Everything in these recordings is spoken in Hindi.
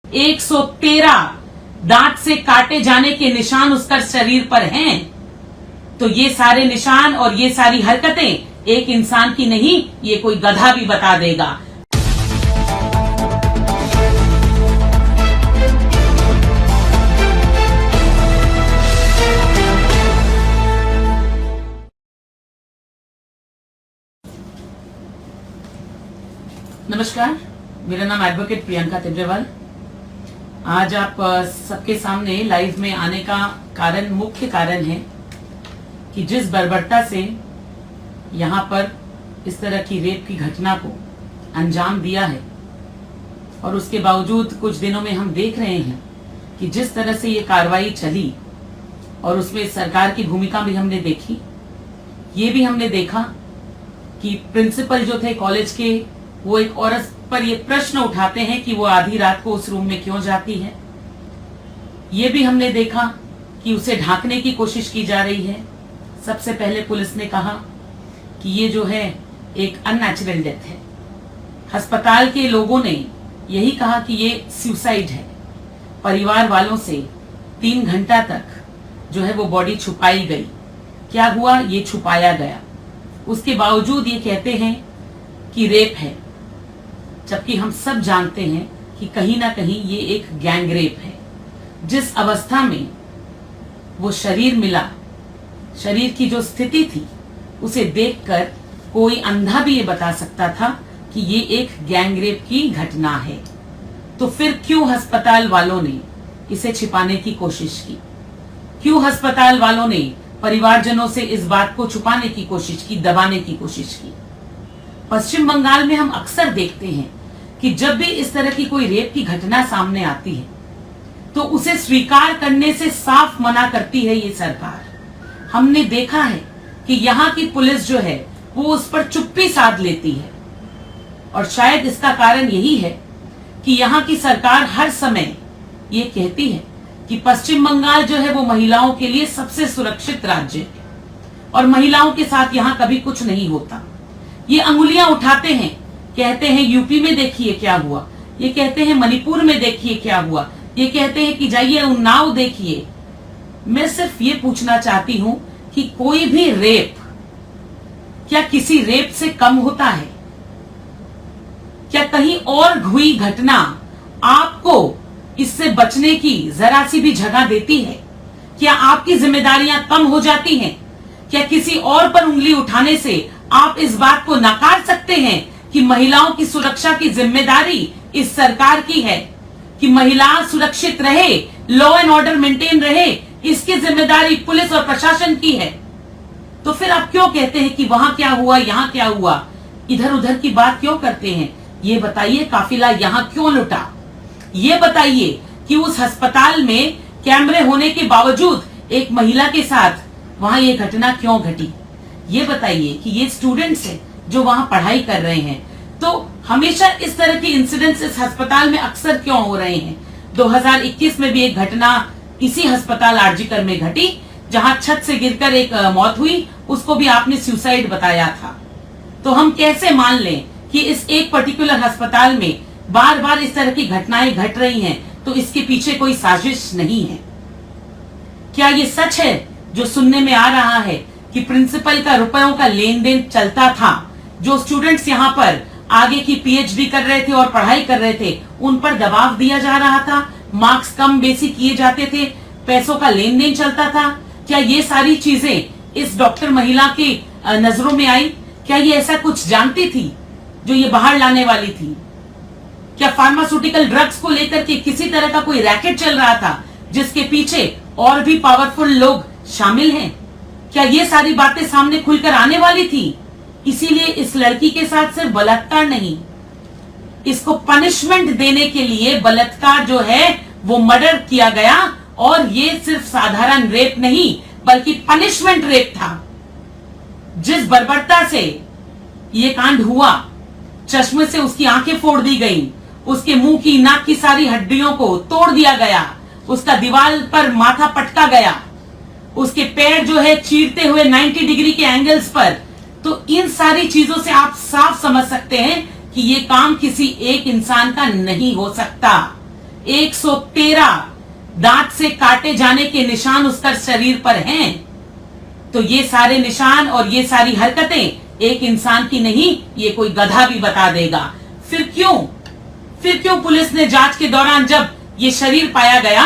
113 दांत से काटे जाने के निशान उसका शरीर पर हैं। तो ये सारे निशान और ये सारी हरकतें एक इंसान की नहीं, ये कोई गधा भी बता देगा। नमस्कार, मेरा नाम एडवोकेट प्रियंका तिब्रेवाल। आज आप सबके सामने लाइव में आने का मुख्य कारण है कि जिस बर्बरता से यहाँ पर इस तरह की रेप की घटना को अंजाम दिया है और उसके बावजूद कुछ दिनों में हम देख रहे हैं कि जिस तरह से ये कार्रवाई चली और उसमें सरकार की भूमिका भी हमने देखी। ये भी हमने देखा कि प्रिंसिपल जो थे कॉलेज के, वो एक औरत पर ये प्रश्न उठाते हैं कि वो आधी रात को उस रूम में क्यों जाती है। ये भी हमने देखा कि उसे ढांकने की कोशिश की जा रही है। सबसे पहले पुलिस ने कहा कि ये जो है एक अननेचुरल डेथ है। अस्पताल के लोगों ने यही कहा कि ये सुसाइड है। परिवार वालों से 3 घंटा तक जो है वो बॉडी छुपाई गई। क्या हुआ? ये छुपाया गया। उसके बावजूद ये कहते हैं कि रेप है, जबकि हम सब जानते हैं कि कहीं ना कहीं ये एक गैंग रेप है। जिस अवस्था में वो शरीर मिला, शरीर की जो स्थिति थी, उसे देखकर कोई अंधा भी ये बता सकता था कि ये एक गैंग रेप की घटना है। तो फिर क्यों अस्पताल वालों ने इसे छिपाने की कोशिश की? क्यों अस्पताल वालों ने परिवारजनों से इस बात को छुपाने की कोशिश की, दबाने की कोशिश की? पश्चिम बंगाल में हम अक्सर देखते हैं कि जब भी इस तरह की कोई रेप की घटना सामने आती है तो उसे स्वीकार करने से साफ मना करती है ये सरकार। हमने देखा है कि यहाँ की पुलिस जो है वो उस पर चुप्पी साध लेती है और शायद इसका कारण यही है कि यहाँ की सरकार हर समय ये कहती है कि पश्चिम बंगाल जो है वो महिलाओं के लिए सबसे सुरक्षित राज्य है और महिलाओं के साथ यहाँ कभी कुछ नहीं होता। ये अंगुलियां उठाते हैं, कहते हैं यूपी में देखिए क्या हुआ, ये कहते हैं मणिपुर में देखिए क्या हुआ, ये कहते हैं कि जाइए उन्नाव देखिए। मैं सिर्फ ये पूछना चाहती हूं कि कोई भी रेप क्या किसी रेप से कम होता है? क्या कहीं और हुई घटना आपको इससे बचने की जरा सी भी जगह देती है? क्या आपकी जिम्मेदारियां कम हो जाती हैं? क्या किसी और पर उंगली उठाने से आप इस बात को नकार सकते हैं कि महिलाओं की सुरक्षा की जिम्मेदारी इस सरकार की है, कि महिला सुरक्षित रहे, लॉ एंड ऑर्डर मेंटेन रहे, इसकी जिम्मेदारी पुलिस और प्रशासन की है? तो फिर आप क्यों कहते हैं कि वहां क्या हुआ, यहाँ क्या हुआ, इधर उधर की बात क्यों करते हैं? ये बताइए, काफिला यहाँ क्यों लुटा? ये बताइए कि उस अस्पताल में कैमरे होने के बावजूद एक महिला के साथ वहां ये घटना क्यों घटी? ये बताइए कि ये स्टूडेंट्स हैं जो वहां पढ़ाई कर रहे हैं, तो हमेशा इस तरह के इंसिडेंट्स इस अस्पताल में अक्सर क्यों हो रहे हैं? 2021 में भी एक घटना इसी अस्पताल आरजीकर में घटी, जहां छत से गिरकर एक मौत हुई, उसको भी आपने सुसाइड बताया था। तो हम कैसे मान लें कि इस एक पर्टिकुलर अस्पताल में बार बार इस तरह की घटनाएं घट रही हैं, तो इसके पीछे कोई साजिश नहीं है? क्या ये सच है जो सुनने में आ रहा है कि प्रिंसिपल का रुपयों का लेन देन चलता था? जो स्टूडेंट्स यहाँ पर आगे की पीएचडी कर रहे थे और पढ़ाई कर रहे थे, उन पर दबाव दिया जा रहा था, मार्क्स कम बेसी किए जाते थे, पैसों का लेन देन चलता था। क्या ये सारी चीजें इस डॉक्टर महिला की नजरों में आई? क्या ये ऐसा कुछ जानती थी जो ये बाहर लाने वाली थी? क्या फार्मास्यूटिकल ड्रग्स को लेकर के किसी तरह का कोई रैकेट चल रहा था जिसके पीछे और भी पावरफुल लोग शामिल हैं? क्या ये सारी बातें सामने खुलकर आने वाली थी? इसीलिए इस लड़की के साथ सिर्फ बलात्कार नहीं, इसको पनिशमेंट देने के लिए बलात्कार जो है वो मर्डर किया गया, और ये सिर्फ साधारण रेप नहीं बल्कि पनिशमेंट रेप था। जिस बर्बरता से ये कांड हुआ, चश्मे से उसकी आंखें फोड़ दी गईं, उसके मुंह की नाक की सारी हड्डियों को तोड़ दिया गया, उसका दीवार पर माथा पटका गया, उसके पैर जो है चीरते हुए 90 डिग्री के एंगल्स पर। तो इन सारी चीजों से आप साफ समझ सकते हैं कि ये काम किसी एक इंसान का नहीं हो सकता। 113 दांत से काटे जाने के निशान उसका शरीर पर हैं। तो ये सारे निशान और ये सारी हरकतें एक इंसान की नहीं, ये कोई गधा भी बता देगा। फिर क्यों पुलिस ने जांच के दौरान जब ये शरीर पाया गया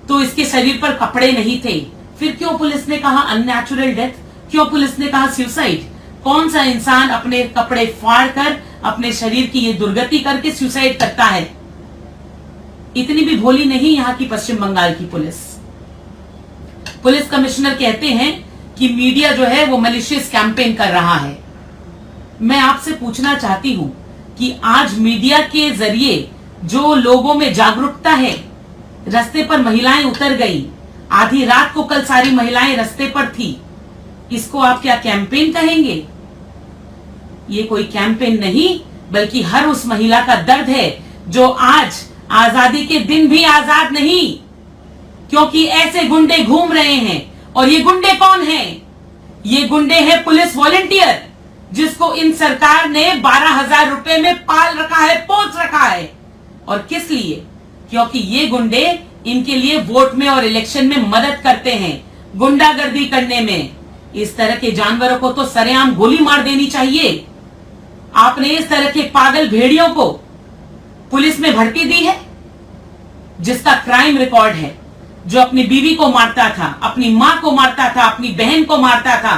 तो इसके शरीर पर कपड़े नहीं थे? फिर क्यों पुलिस ने कहा अननेचुरल डेथ? क्यों पुलिस ने कहा सुसाइड? कौन सा इंसान अपने कपड़े फाड़ कर अपने शरीर की ये दुर्गति करके सुसाइड करता है? इतनी भी भोली नहीं यहाँ की पश्चिम बंगाल की पुलिस कमिश्नर कहते हैं कि मीडिया जो है वो मलिशियस कैंपेन कर रहा है। मैं आपसे पूछना चाहती हूं कि आज मीडिया के जरिए जो लोगों में जागरूकता है, रास्ते पर महिलाएं उतर गई, आधी रात को कल सारी महिलाएं रास्ते पर थी, इसको आप क्या कैंपेन कहेंगे? ये कोई कैंपेन नहीं, बल्कि हर उस महिला का दर्द है जो आज आजादी के दिन भी आजाद नहीं, क्योंकि ऐसे गुंडे घूम रहे हैं। और ये गुंडे कौन हैं? ये गुंडे हैं पुलिस वॉलंटियर, जिसको इन सरकार ने 12,000 रुपए में पाल रखा है, पोस रखा है। और किस लिए? क्योंकि ये गुंडे इनके लिए वोट में और इलेक्शन में मदद करते हैं, गुंडागर्दी करने में। इस तरह के जानवरों को तो सरेआम गोली मार देनी चाहिए। आपने इस तरह के पागल भेड़ियों को पुलिस में भर्ती दी है, जिसका क्राइम रिकॉर्ड है, जो अपनी बीवी को मारता था, अपनी मां को मारता था, अपनी बहन को मारता था।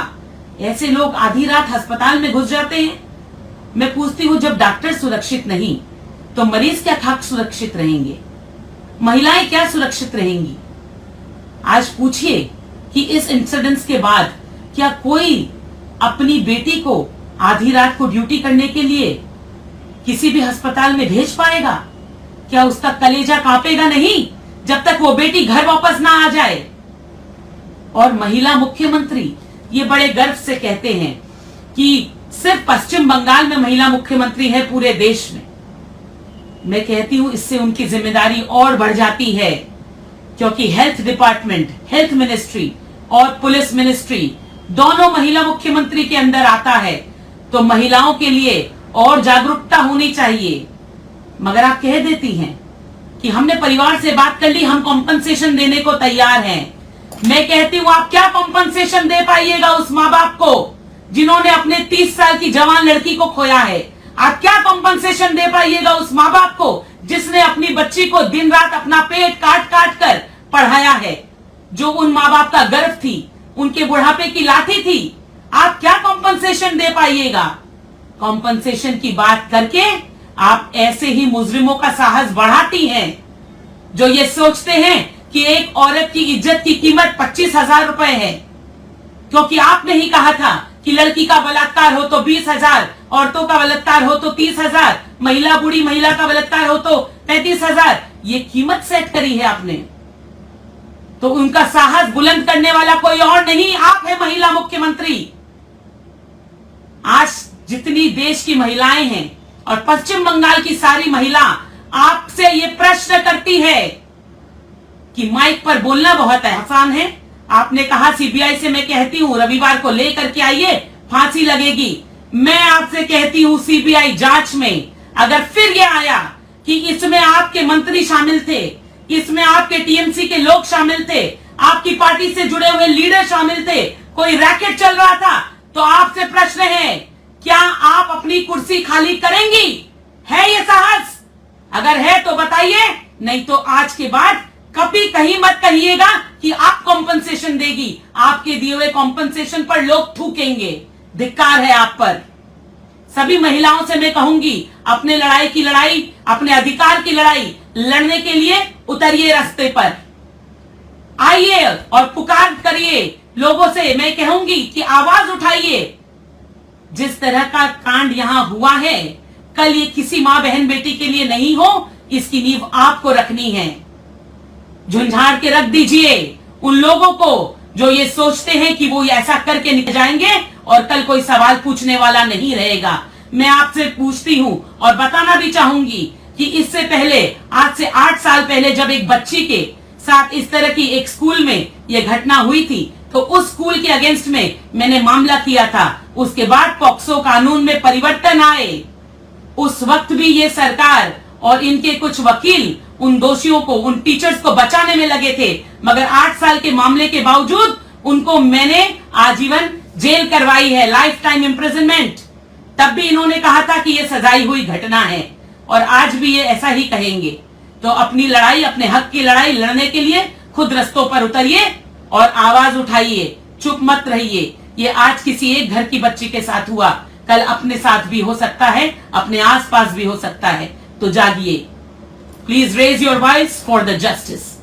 ऐसे लोग आधी रात अस्पताल में घुस जाते हैं। मैं पूछती हूं, जब डॉक्टर सुरक्षित नहीं तो मरीज क्या खाक सुरक्षित रहेंगे? महिलाएं क्या सुरक्षित रहेंगी? आज पूछिए कि इस इंसिडेंट्स के बाद क्या कोई अपनी बेटी को आधी रात को ड्यूटी करने के लिए किसी भी अस्पताल में भेज पाएगा? क्या उसका कलेजा कांपेगा नहीं जब तक वो बेटी घर वापस ना आ जाए? और महिला मुख्यमंत्री ये बड़े गर्व से कहते हैं कि सिर्फ पश्चिम बंगाल में महिला मुख्यमंत्री है पूरे देश में। मैं कहती हूं इससे उनकी जिम्मेदारी और बढ़ जाती है, क्योंकि हेल्थ डिपार्टमेंट, हेल्थ मिनिस्ट्री और पुलिस मिनिस्ट्री दोनों महिला मुख्यमंत्री के अंदर आता है। तो महिलाओं के लिए और जागरूकता होनी चाहिए। मगर आप कह देती हैं कि हमने परिवार से बात कर ली, हम कॉम्पनसेशन देने को तैयार हैं। मैं कहती हूं, आप क्या कॉम्पनसेशन दे पाइएगा उस माँ बाप को जिन्होंने अपने 30 साल की जवान लड़की को खोया है? आप क्या कॉम्पनसेशन दे पाइएगा उस माँ बाप को जिसने अपनी बच्ची को दिन रात अपना पेट काट काट कर पढ़ाया है, जो उन माँ बाप का गर्व थी, उनके बुढ़ापे की लाठी थी? आप क्या कॉम्पनसेशन दे पाइएगा? कॉम्पनसेशन की बात करके आप ऐसे ही मुजरिमों का साहस बढ़ाती हैं, जो ये सोचते हैं कि एक औरत की इज्जत की कीमत 25,000 रुपए है। क्योंकि आपने ही कहा था कि लड़की का बलात्कार हो तो 20,000, औरतों का बलात्कार हो तो 30,000, बूढ़ी महिला का बलात्कार हो तो 35,000। ये कीमत सेट करी है आपने। तो उनका साहस बुलंद करने वाला कोई और नहीं, आप है महिला मुख्यमंत्री। आज जितनी देश की महिलाएं हैं और पश्चिम बंगाल की सारी महिला आपसे ये प्रश्न करती है कि माइक पर बोलना बहुत आसान है। आपने कहा सीबीआई से मैं कहती हूं रविवार को लेकर के आइए, फांसी लगेगी। मैं आपसे कहती हूं सीबीआई जांच में अगर फिर ये आया कि इसमें आपके मंत्री शामिल थे, इसमें आपके टीएमसी के लोग शामिल थे, आपकी पार्टी से जुड़े हुए लीडर शामिल थे, कोई रैकेट चल रहा था, तो आपसे प्रश्न है, क्या आप अपनी कुर्सी खाली करेंगी? है ये साहस? अगर है तो बताइए, नहीं तो आज के बाद कभी कहीं मत कहिएगा कि आप कॉम्पनसेशन देगी। आपके दिए हुए कॉम्पनसेशन पर लोग थूकेंगे। धिक्कार है आप पर। सभी महिलाओं से मैं कहूंगी, अपने लड़ाई की लड़ाई, अपने अधिकार की लड़ाई लड़ने के लिए उतरिए रास्ते पर, आइए और पुकार करिए लोगों से। मैं कहूंगी कि आवाज उठाइए। जिस तरह का कांड यहां हुआ है, कल ये किसी मां बहन बेटी के लिए नहीं हो, इसकी नींव आपको रखनी है। झुंझाड़ के रख दीजिए उन लोगों को जो ये सोचते हैं कि वो ऐसा करके निकल जाएंगे और कल कोई सवाल पूछने वाला नहीं रहेगा। मैं आपसे पूछती हूं और बताना भी चाहूंगी कि इससे पहले, आज से 8 साल पहले, जब एक बच्ची के साथ इस तरह की एक स्कूल में यह घटना हुई थी, तो उस स्कूल के अगेंस्ट में मैंने मामला किया था। उसके बाद पॉक्सो कानून में परिवर्तन आए। उस वक्त भी ये सरकार और इनके कुछ वकील उन दोषियों को, उन टीचर्स को बचाने में लगे थे, मगर 8 साल के मामले के बावजूद उनको मैंने आजीवन जेल करवाई है, लाइफ टाइम इम्प्रिजनमेंट। तब भी इन्होंने कहा था कि यह सजाई हुई घटना है, और आज भी ये ऐसा ही कहेंगे। तो अपनी लड़ाई, अपने हक की लड़ाई लड़ने के लिए खुद रस्तों पर उतरिए और आवाज उठाइए, चुप मत रहिए। ये आज किसी एक घर की बच्ची के साथ हुआ, कल अपने साथ भी हो सकता है, अपने आसपास भी हो सकता है। तो जागिए, please raise your voice for the justice.